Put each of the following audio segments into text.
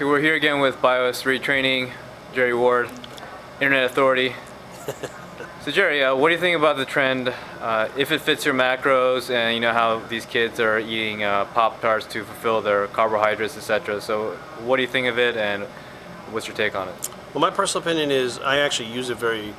Okay, we're here again with BIO-S3 training, Jerry Ward, Internet Authority. So Jerry, what do you think about the trend, if it fits your macros, and you know how these kids are eating Pop-Tarts to fulfill their carbohydrates, etc. So what do you think of it, and what's your take on it? Well, my personal opinion is I actually use a very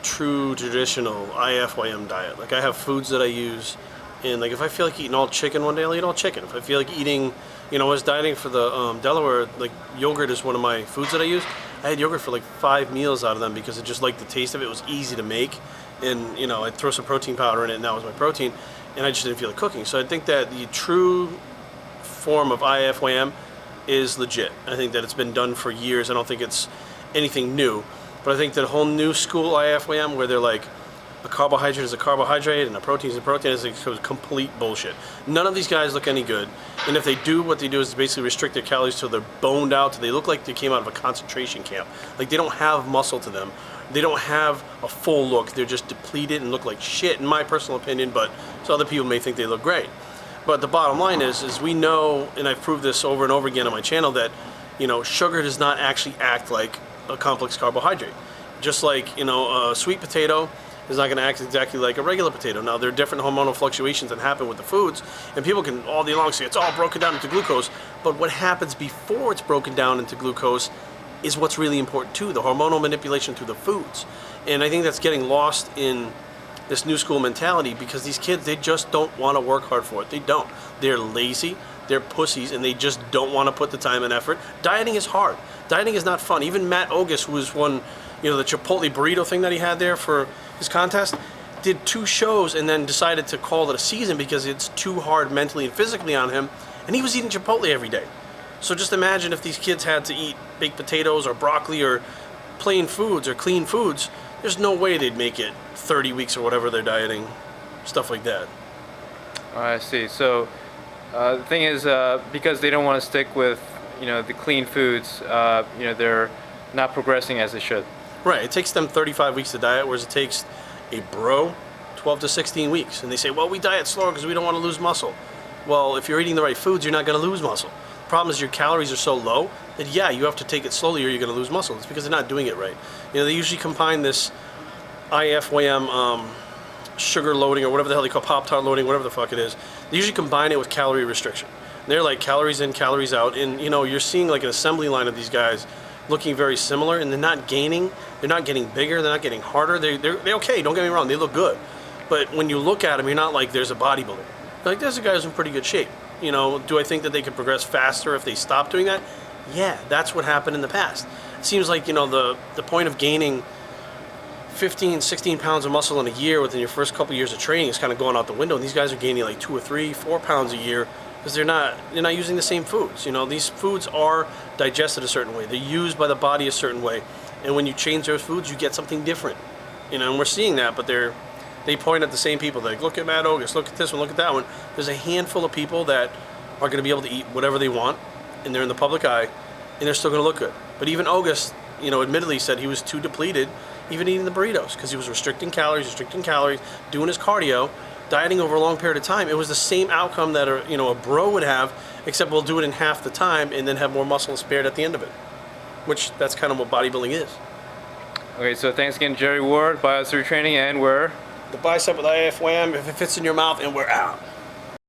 true traditional Iifym diet. Like, I have foods that I use, and like if I feel like eating all chicken one day, I'll eat all chicken. If I feel like eating, you know, I was dieting for the Delaware, like yogurt is one of my foods that I use. I had yogurt for like 5 meals out of them because I just liked the taste of it. It was easy to make, and you know, I'd throw some protein powder in it, and that was my protein, and I just didn't feel like cooking. So I think that the true form of Iifym is legit. I think that it's been done for years. I don't think it's anything new, but I think that whole new school Iifym, where they're like, a carbohydrate is a carbohydrate and a protein is a protein, is complete bullshit. None of these guys look any good, and if they do, what they do is basically restrict their calories till they're boned out, till they look like they came out of a concentration camp. Like, they don't have muscle to them. They don't have a full look. They're just depleted and look like shit, in my personal opinion, but so other people may think they look great. But the bottom line is we know, and I've proved this over and over again on my channel, that, you know, sugar does not actually act like a complex carbohydrate. Just like, you know, a sweet potato is not going to act exactly like a regular potato. Now, there are different hormonal fluctuations that happen with the foods, and people can all day long say it's all broken down into glucose, but what happens before it's broken down into glucose is what's really important too, the hormonal manipulation through the foods. And I think that's getting lost in this new school mentality, because these kids, they just don't want to work hard for it. They don't. They're lazy, they're pussies, and they just don't want to put the time and effort. Dieting is hard. Dieting is not fun. Even Matt Ogus, who was one, you know, the Chipotle burrito thing that he had there for his contest, did 2 shows and then decided to call it a season because it's too hard mentally and physically on him, and he was eating Chipotle every day. So just imagine if these kids had to eat baked potatoes or broccoli or plain foods or clean foods, there's no way they'd make it 30 weeks or whatever they're dieting, stuff like that. I see. So the thing is, because they don't want to stick with, you know, the clean foods, you know, they're not progressing as they should. Right, it takes them 35 weeks to diet, whereas it takes a bro 12 to 16 weeks. And they say, well, we diet slower because we don't want to lose muscle. Well, if you're eating the right foods, you're not going to lose muscle. The problem is your calories are so low that, yeah, you have to take it slowly or you're going to lose muscle. It's because they're not doing it right. You know, they usually combine this Iifym sugar loading, or whatever the hell they call Pop-Tart loading, whatever the fuck it is. They usually combine it with calorie restriction. And they're like calories in, calories out. And, you know, you're seeing like an assembly line of these guys looking very similar, and they're not gaining, they're not getting bigger, they're not getting harder, they're okay, don't get me wrong, they look good. But when you look at them, you're not like, there's a bodybuilder. Like, there's a guy who's in pretty good shape. You know, do I think that they could progress faster if they stop doing that? Yeah, that's what happened in the past. It seems like, you know, the point of gaining 15, 16 pounds of muscle in a year within your first couple of years of training is kind of going out the window, and these guys are gaining like 2 or 3, 4 pounds a year, because they're not using the same foods. You know, these foods are digested a certain way. They're used by the body a certain way. And when you change those foods, you get something different. You know, and we're seeing that, but they point at the same people. They're like, look at Matt Ogus, look at this one, look at that one. There's a handful of people that are going to be able to eat whatever they want, and they're in the public eye, and they're still going to look good. But even Ogus, you know, admittedly said he was too depleted, even eating the burritos, because he was restricting calories, doing his cardio, dieting over a long period of time. It was the same outcome that a bro would have, except we'll do it in half the time and then have more muscle spared at the end of it, which that's kind of what bodybuilding is. Okay, so thanks again, Jerry Ward, BIO-S3 training, and we're the bicep with Iifym, if it fits in your mouth, and we're out.